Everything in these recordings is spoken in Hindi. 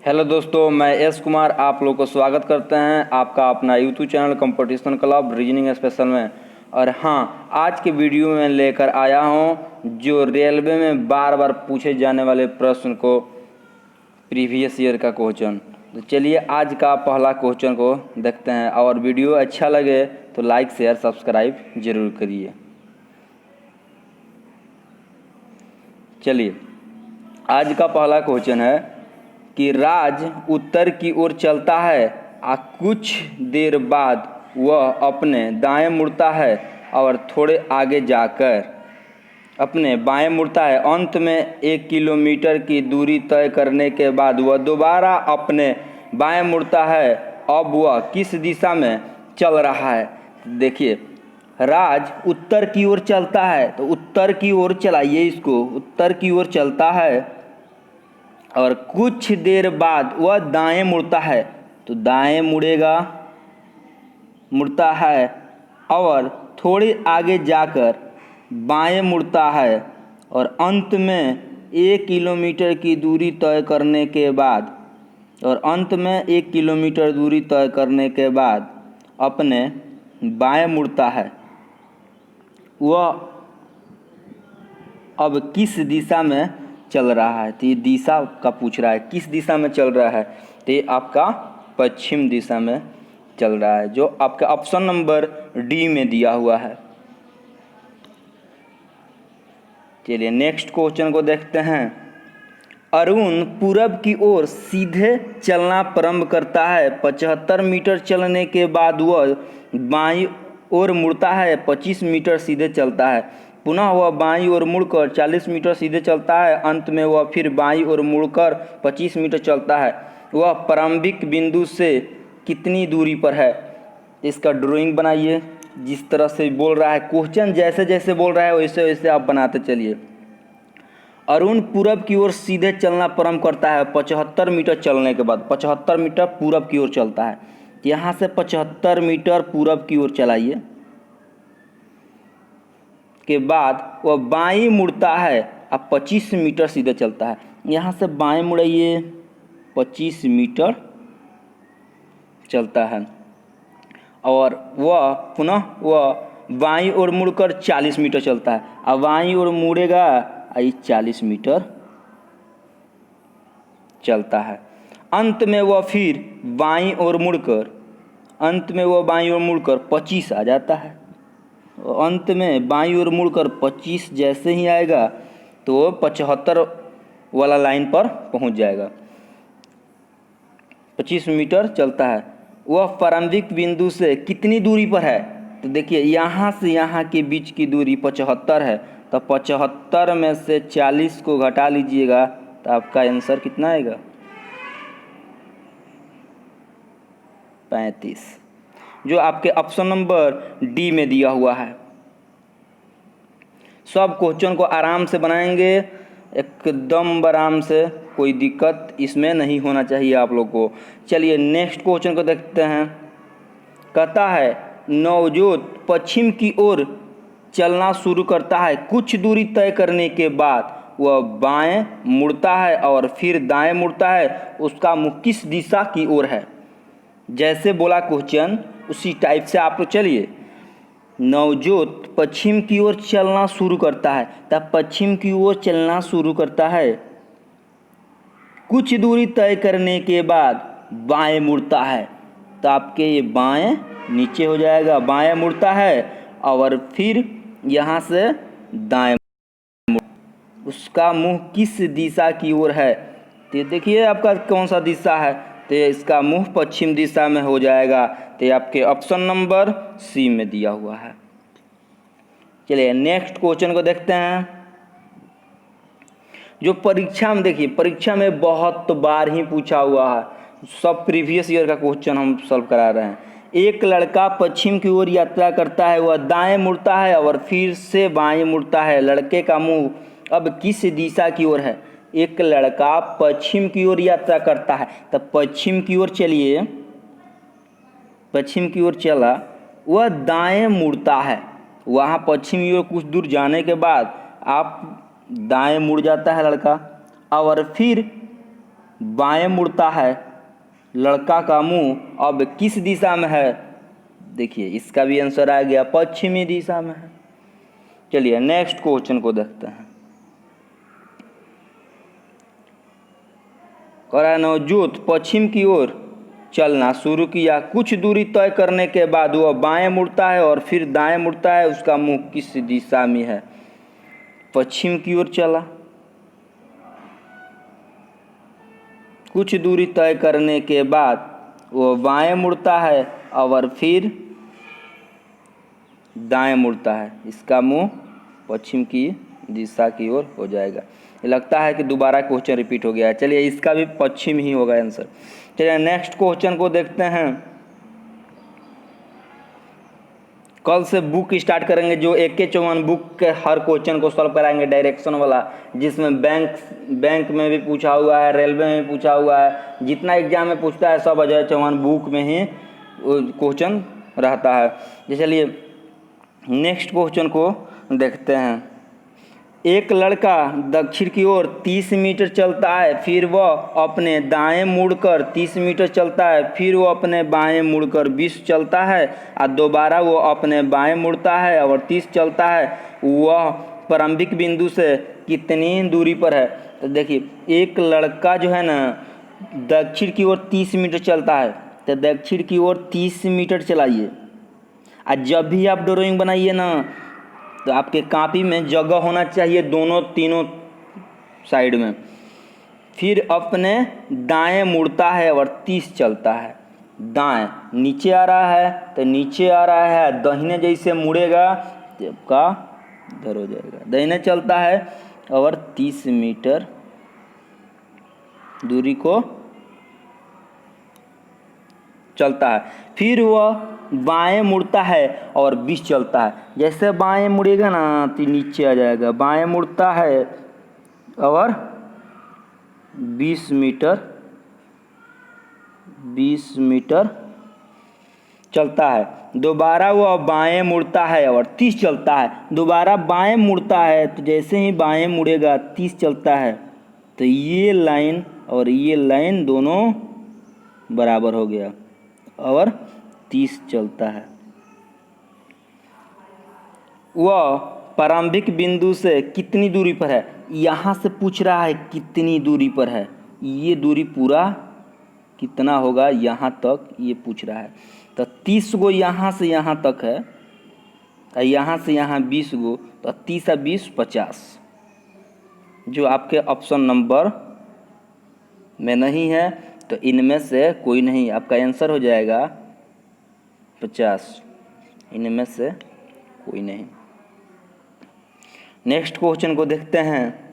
हेलो दोस्तों, मैं एस कुमार आप लोग को स्वागत करते हैं आपका अपना YouTube channel competition club reasoning special में। और हाँ, आज के वीडियो में लेकर आया हूँ जो रेलवे में बार बार पूछे जाने वाले प्रश्न को प्रीवियस ईयर का क्वेश्चन। तो चलिए आज का पहला क्वेश्चन को देखते हैं, और वीडियो अच्छा लगे तो लाइक शेयर सब्सक्राइब जरूर करिए। चलिए आज का पहला क्वेश्चन है कि राज उत्तर की ओर चलता है और कुछ देर बाद वह अपने दाएं मुड़ता है और थोड़े आगे जाकर अपने बाएं मुड़ता है। अंत में 1 किलोमीटर की दूरी तय करने के बाद वह दोबारा अपने बाएं मुड़ता है। अब वह किस दिशा में चल रहा है? देखिए, राज उत्तर की ओर चलता है तो उत्तर की ओर चलाइए, इसको उत्तर की ओर चलता है और कुछ देर बाद वह दाएं मुड़ता है तो दाएं मुड़ता है और थोड़ी आगे जाकर बाएं मुड़ता है और अंत में 1 किलोमीटर की दूरी तय करने के बाद अपने बाएं मुड़ता है। वह अब किस दिशा में चल रहा है? तो ये दिशा का पूछ रहा है, किस दिशा में चल रहा है? तो ये आपका पश्चिम दिशा में चल रहा है, जो आपका ऑप्शन नंबर डी में दिया हुआ है। चलिए नेक्स्ट क्वेश्चन को देखते हैं। अरुण पूरब की ओर सीधे चलना प्रारंभ करता है। 75 मीटर चलने के बाद वह बाईं ओर मुड़ता है। 25 मीटर सीधे चलता है। पुनः वह बाईं ओर मुड़कर 40 मीटर सीधे चलता है। अंत में वह फिर बाईं ओर मुड़कर 25 मीटर चलता है। वह प्रारंभिक बिंदु से कितनी दूरी पर है? इसका ड्राइंग बनाइए। जिस तरह से बोल रहा है क्वेश्चन, जैसे जैसे बोल रहा है वैसे वैसे आप बनाते चलिए। अरुण पूरब की ओर सीधे चलना प्रारंभ करता है 75 मीटर चलने के बाद। 75 मीटर पूरब की ओर चलता है। यहाँ से 75 मीटर पूरब की ओर चलाइए के बाद वह बाईं मुड़ता है। अब 25 मीटर सीधे चलता है। यहाँ से बाएं मुड़ाइए, 25 मीटर चलता है और वह बाईं ओर मुड़कर 40 मीटर चलता है। अब बाईं ओर मुड़ेगा, 40 मीटर चलता है। अंत में वह फिर बाईं ओर मुड़कर 25 आ जाता है। अंत में बाईं ओर मुड़कर 25 जैसे ही आएगा तो 75 वाला लाइन पर पहुंच जाएगा। 25 मीटर चलता है। वह प्रारंभिक बिंदु से कितनी दूरी पर है? तो देखिए, यहाँ से यहाँ के बीच की दूरी 75 है, तो 75 में से 40 को घटा लीजिएगा तो आपका आंसर कितना आएगा? 35, जो आपके ऑप्शन नंबर डी में दिया हुआ है। सब क्वेश्चन को आराम से बनाएंगे, एकदम आराम से, कोई दिक्कत इसमें नहीं होना चाहिए आप लोग को। चलिए नेक्स्ट क्वेश्चन को देखते हैं। कहता है नवजोत पश्चिम की ओर चलना शुरू करता है। कुछ दूरी तय करने के बाद वह बाएं मुड़ता है और फिर दाएं मुड़ता है। उसका मुख किस दिशा की ओर है? जैसे बोला क्वेश्चन उसी टाइप से आप लोग चलिए। नवजोत पश्चिम की ओर चलना शुरू करता है, तब पश्चिम की ओर चलना शुरू करता है। कुछ दूरी तय करने के बाद बाएं मुड़ता है, तो आपके ये बाएं नीचे हो जाएगा। बाएं मुड़ता है और फिर यहाँ से दाएं उसका मुंह किस दिशा की ओर है? तो देखिए आपका कौन सा दिशा है, तो इसका मुंह पश्चिम दिशा में हो जाएगा। तो आपके ऑप्शन नंबर सी में दिया हुआ है। चलिए नेक्स्ट क्वेश्चन को देखते हैं। जो परीक्षा में, देखिए परीक्षा में बहुत बार ही पूछा हुआ है, सब प्रीवियस ईयर का क्वेश्चन हम सॉल्व करा रहे हैं। एक लड़का पश्चिम की ओर यात्रा करता है। वह दाएं मुड़ता है और फिर से बाएं मुड़ता है। लड़के का मुंह अब किस दिशा की ओर है? एक लड़का पश्चिम की ओर यात्रा करता है, तब पश्चिम की ओर चलिए। पश्चिम की ओर चला, वह दाएं मुड़ता है। वहाँ पश्चिम की ओर कुछ दूर जाने के बाद आप दाएं मुड़ जाता है लड़का, और फिर बाएं मुड़ता है, लड़का का मुंह अब किस दिशा में है? देखिए इसका भी आंसर आ गया, पश्चिमी दिशा में है। चलिए नेक्स्ट क्वेश्चन को देखते हैं। कह रहा है नवजोत पश्चिम की ओर चलना शुरू किया। कुछ दूरी तय करने के बाद वह बाएं मुड़ता है और फिर दाएं मुड़ता है। उसका मुंह किस दिशा में है? पश्चिम की ओर चला, कुछ दूरी तय करने के बाद वह बाएं मुड़ता है और फिर दाएं मुड़ता है। इसका मुंह पश्चिम की दिशा की ओर हो जाएगा। लगता है कि दोबारा क्वेश्चन रिपीट हो गया है। चलिए इसका भी पश्चिम ही होगा आंसर। चलिए नेक्स्ट क्वेश्चन को देखते हैं। कल से बुक स्टार्ट करेंगे जो AK-54 बुक के हर क्वेश्चन को सॉल्व कराएंगे, डायरेक्शन वाला, जिसमें बैंक में भी पूछा हुआ है, रेलवे में भी पूछा हुआ है, जितना एग्जाम में पूछता है सब अजय चौहान बुक में ही क्वेश्चन रहता है। चलिए नेक्स्ट क्वेश्चन को देखते हैं। एक लड़का दक्षिण की ओर 30 मीटर चलता है, फिर वह अपने दाएं मुड़कर 30 मीटर चलता है, फिर वो अपने बाएं मुड़कर 20 चलता है और दोबारा वो अपने बाएं मुड़ता है और 30 चलता है। वह प्रारंभिक बिंदु से कितनी दूरी पर है? तो देखिए एक लड़का जो है ना दक्षिण की ओर 30 मीटर चलता है, तो दक्षिण की ओर 30 मीटर चलाइए। और जब भी आप ड्राइंग बनाइए ना तो आपके कॉपी में जगह होना चाहिए दोनों तीनों साइड में। फिर अपने दाएं मुड़ता है और 30 चलता है। दाएं नीचे आ रहा है तो नीचे आ रहा है, दाहिने जैसे मुड़ेगा तो आपका इधर हो जाएगा। दाहिने चलता है और 30 मीटर दूरी को चलता है। फिर वह बाएं मुड़ता है और 20 चलता है। जैसे बाएं मुड़ेगा ना तो नीचे आ जाएगा। बाएं मुड़ता है और 20 मीटर चलता है। दोबारा वह बाएं मुड़ता है और 30 चलता है। दोबारा बाएं मुड़ता है तो जैसे ही बाएं मुड़ेगा 30 चलता है। तो ये लाइन और ये लाइन दोनों बराबर हो गया और 30 चलता है। वह प्रारंभिक बिंदु से कितनी दूरी पर है? यहाँ से पूछ रहा है कितनी दूरी पर है। ये दूरी पूरा कितना होगा यहाँ तक ये पूछ रहा है। तो 30 गो यहाँ से यहाँ तक है और यहाँ से यहाँ 20 गो, तो 30 और 20 50, जो आपके ऑप्शन नंबर में नहीं है। तो इनमें से कोई नहीं, आपका आंसर हो जाएगा 50। इनमें से कोई नहीं। नेक्स्ट क्वेश्चन को देखते हैं।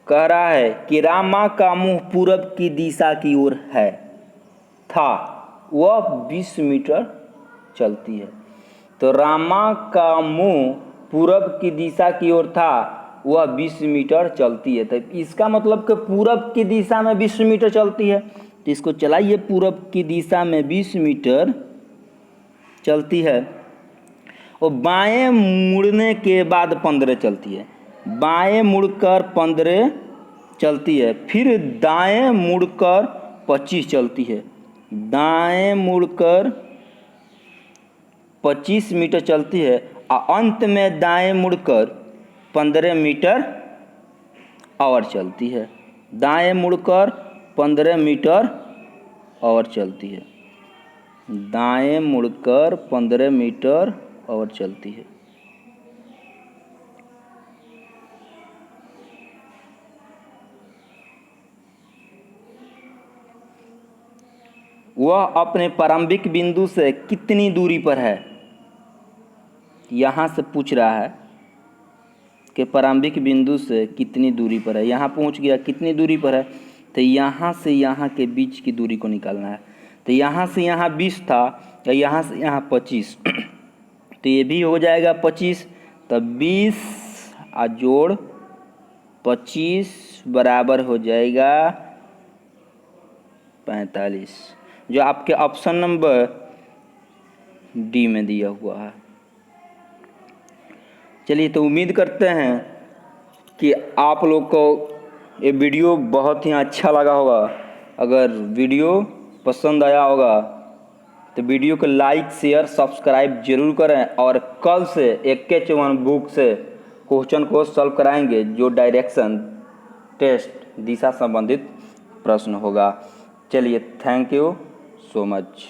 कह रहा है कि रामा का मुंह पूरब की दिशा की ओर है था, वह 20 मीटर चलती है। तो रामा का मुंह पूरब की दिशा की ओर था, वह 20 मीटर चलती है। तो इसका मतलब कि पूरब की दिशा में 20 मीटर चलती है। तो इसको चलाइए, पूरब की दिशा में 20 मीटर चलती है और बाएं मुड़ने के बाद 15 चलती है। बाएं मुड़कर 15 चलती है, फिर दाएं मुड़कर 25 चलती है। दाएं मुड़कर 25 मीटर चलती है और अंत में दाएं मुड़कर 15 मीटर और चलती है। दाएं मुड़कर 15 मीटर और चलती है। दाएं मुड़कर 15 मीटर और चलती है। वह अपने प्रारंभिक बिंदु से कितनी दूरी पर है? यहाँ से पूछ रहा है कि प्रारंभिक बिंदु से कितनी दूरी पर है। यहाँ पहुँच गया, कितनी दूरी पर है? तो यहाँ से यहाँ के बीच की दूरी को निकालना है। तो यहाँ से यहाँ 20 था, या यहाँ से यहाँ 25, तो ये भी हो जाएगा 25। तो 20 और जोड़ 25 बराबर हो जाएगा 45, जो आपके ऑप्शन नंबर डी में दिया हुआ है। चलिए तो उम्मीद करते हैं कि आप लोग को ये वीडियो बहुत ही अच्छा लगा होगा। अगर वीडियो पसंद आया होगा तो वीडियो को लाइक शेयर सब्सक्राइब जरूर करें। और कल से AK-51 बुक से क्वेश्चन को सॉल्व कराएंगे, जो डायरेक्शन टेस्ट दिशा संबंधित प्रश्न होगा। चलिए, थैंक यू सो मच।